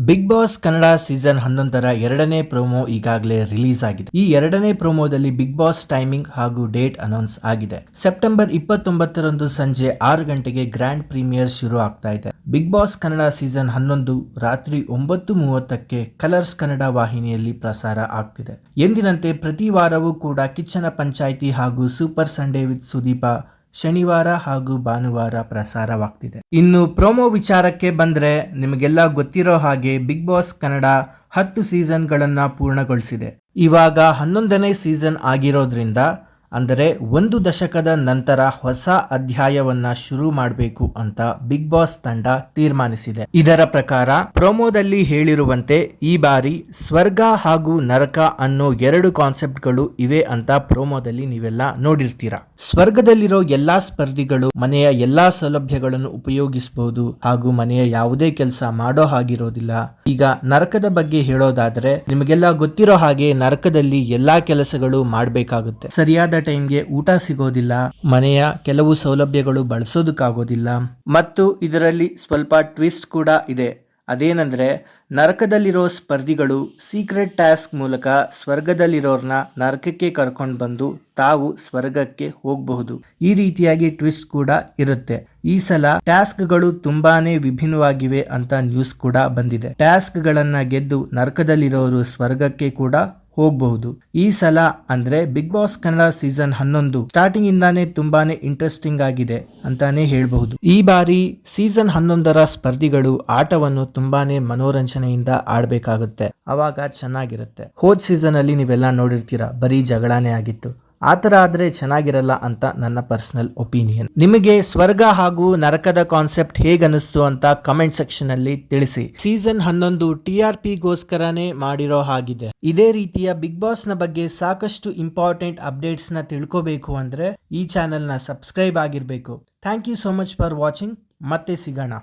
Big Boss Kannada season 11ರ ಎರಡನೇ promo ಈಗಾಗಲೇ release ಆಗಿದೆ. ಈ ಎರಡನೇ ಪ್ರೋಮೋದಲ್ಲಿ ಬಿಗ್ ಬಾಸ್ ಟೈಮಿಂಗ್ ಹಾಗೂ ಡೇಟ್ ಅನೌನ್ಸ್ ಆಗಿದೆ. ಸೆಪ್ಟೆಂಬರ್ 29ರಂದು ಸಂಜೆ 6 ಗಂಟೆಗೆ ಗ್ರ್ಯಾಂಡ್ ಪ್ರೀಮಿಯರ್ ಶುರು ಆಗ್ತಾ ಇದೆ. ಬಿಗ್ ಬಾಸ್ ಕನ್ನಡ ಸೀಸನ್ 11 ರಾತ್ರಿ 9:30ಕ್ಕೆ ಕಲರ್ಸ್ ಕನ್ನಡ ವಾಹಿನಿಯಲ್ಲಿ ಪ್ರಸಾರ ಆಗ್ತಿದೆ. ಎಂದಿನಂತೆ ಪ್ರತಿ ವಾರವೂ ಕೂಡ ಕಿಚ್ಚನ ಪಂಚಾಯಿತಿ ಹಾಗೂ ಸೂಪರ್ ಸಂಡೇ ವಿತ್ ಸುದೀಪ ಶನಿವಾರ ಹಾಗೂ ಭಾನುವಾರ ಪ್ರಸಾರವಾಗ್ತಿದೆ. ಇನ್ನು ಪ್ರೋಮೋ ವಿಚಾರಕ್ಕೆ ಬಂದ್ರೆ ನಿಮಗೆಲ್ಲ ಗೊತ್ತಿರೋ ಹಾಗೆ ಬಿಗ್ ಬಾಸ್ ಕನ್ನಡ 10 ಸೀಸನ್ಗಳನ್ನ ಪೂರ್ಣಗೊಳಿಸಿದೆ. ಇವಾಗ 11ನೇ ಸೀಸನ್ ಆಗಿರೋದ್ರಿಂದ ಅಂದರೆ 1 ದಶಕದ ನಂತರ ಹೊಸ ಅಧ್ಯಾಯವನ್ನ ಶುರು ಮಾಡಬೇಕು ಅಂತ ಬಿಗ್ ಬಾಸ್ ತಂಡ ತೀರ್ಮಾನಿಸಿದೆ. ಇದರ ಪ್ರಕಾರ ಪ್ರೋಮೋದಲ್ಲಿ ಹೇಳಿರುವಂತೆ ಈ ಬಾರಿ ಸ್ವರ್ಗ ಹಾಗೂ ನರಕ ಅನ್ನೋ 2 ಕಾನ್ಸೆಪ್ಟ್ಗಳು ಇವೆ ಅಂತ ಪ್ರೋಮೋದಲ್ಲಿ ನೀವೆಲ್ಲ ನೋಡಿರ್ತೀರಾ. ಸ್ವರ್ಗದಲ್ಲಿರೋ ಎಲ್ಲಾ ಸ್ಪರ್ಧಿಗಳು ಮನೆಯ ಎಲ್ಲಾ ಸೌಲಭ್ಯಗಳನ್ನು ಉಪಯೋಗಿಸಬಹುದು ಹಾಗೂ ಮನೆಯ ಯಾವುದೇ ಕೆಲಸ ಮಾಡೋ ಹಾಗಿರೋದಿಲ್ಲ. ಈಗ ನರಕದ ಬಗ್ಗೆ ಹೇಳೋದಾದ್ರೆ ನಿಮಗೆಲ್ಲ ಗೊತ್ತಿರೋ ಹಾಗೆ ನರಕದಲ್ಲಿ ಎಲ್ಲಾ ಕೆಲಸಗಳು ಮಾಡಬೇಕಾಗುತ್ತೆ. ಸರಿಯಾದ ಟೈಮ್ಗೆ ಊಟ ಸಿಗೋದಿಲ್ಲ, ಮನೆಯ ಕೆಲವು ಸೌಲಭ್ಯಗಳು ಬಳಸೋದಕ್ಕಾಗೋದಿಲ್ಲ ಮತ್ತು ಇದರಲ್ಲಿ ಸ್ವಲ್ಪ ಟ್ವಿಸ್ಟ್ ಕೂಡ ಇದೆ. ಅದೇನಂದ್ರೆ ನರಕದಲ್ಲಿರೋ ಸ್ಪರ್ಧಿಗಳು ಸೀಕ್ರೆಟ್ ಟಾಸ್ಕ್ ಮೂಲಕ ಸ್ವರ್ಗದಲ್ಲಿರೋರ್ನ ನರಕಕ್ಕೆ ಕರ್ಕೊಂಡು ಬಂದು ತಾವು ಸ್ವರ್ಗಕ್ಕೆ ಹೋಗಬಹುದು. ಈ ರೀತಿಯಾಗಿ ಟ್ವಿಸ್ಟ್ ಕೂಡ ಇರುತ್ತೆ. ಈ ಸಲ ಟಾಸ್ಕ್ಗಳು ತುಂಬಾನೇ ವಿಭಿನ್ನವಾಗಿವೆ ಅಂತ ನ್ಯೂಸ್ ಕೂಡ ಬಂದಿದೆ. ಟಾಸ್ಕ್ ಗಳನ್ನ ಗೆದ್ದು ನರಕದಲ್ಲಿರೋರು ಸ್ವರ್ಗಕ್ಕೆ ಕೂಡ ಹೋಗಬಹುದು. ಈ ಸಲ ಅಂದ್ರೆ Bigg Boss Kannada season 11 starting ಇಂದಾನೇ ತುಂಬಾನೇ ಇಂಟ್ರೆಸ್ಟಿಂಗ್ ಆಗಿದೆ ಅಂತಾನೆ ಹೇಳ್ಬಹುದು. ಈ ಬಾರಿ ಸೀಸನ್ 11ರ ಸ್ಪರ್ಧಿಗಳು ಆಟವನ್ನು ತುಂಬಾನೇ ಮನೋರಂಜನೆಯಿಂದ ಆಡ್ಬೇಕಾಗುತ್ತೆ, ಅವಾಗ ಚೆನ್ನಾಗಿರುತ್ತೆ. ಹೋದ್ ಸೀಸನ್ ಅಲ್ಲಿ ನೀವೆಲ್ಲ ನೋಡಿರ್ತೀರಾ, ಬರೀ ಜಗಳಾನೇ ಆಗಿತ್ತು. ಆತರ ಆದ್ರೆ ಚೆನ್ನಾಗಿರಲ್ಲ ಅಂತ ನನ್ನ ಪರ್ಸನಲ್ ಒಪಿನಿಯನ್. ನಿಮಗೆ ಸ್ವರ್ಗ ಹಾಗೂ ನರಕದ ಕಾನ್ಸೆಪ್ಟ್ ಹೇಗನ್ನಿಸ್ತು ಅಂತ ಕಮೆಂಟ್ ಸೆಕ್ಷನ್ ಅಲ್ಲಿ ತಿಳಿಸಿ. ಸೀಸನ್ 11 TRP ಗೋಸ್ಕರನೇ ಮಾಡಿರೋ ಹಾಗಿದೆ. ಇದೇ ರೀತಿಯ ಬಿಗ್ ಬಾಸ್ ನ ಬಗ್ಗೆ ಸಾಕಷ್ಟು ಇಂಪಾರ್ಟೆಂಟ್ ಅಪ್ಡೇಟ್ಸ್ ನ ತಿಳ್ಕೋಬೇಕು ಅಂದ್ರೆ ಈ ಚಾನೆಲ್ ನ ಸಬ್ಸ್ಕ್ರೈಬ್ ಆಗಿರ್ಬೇಕು. Thank you so much for watching. ಮತ್ತೆ ಸಿಗೋಣ.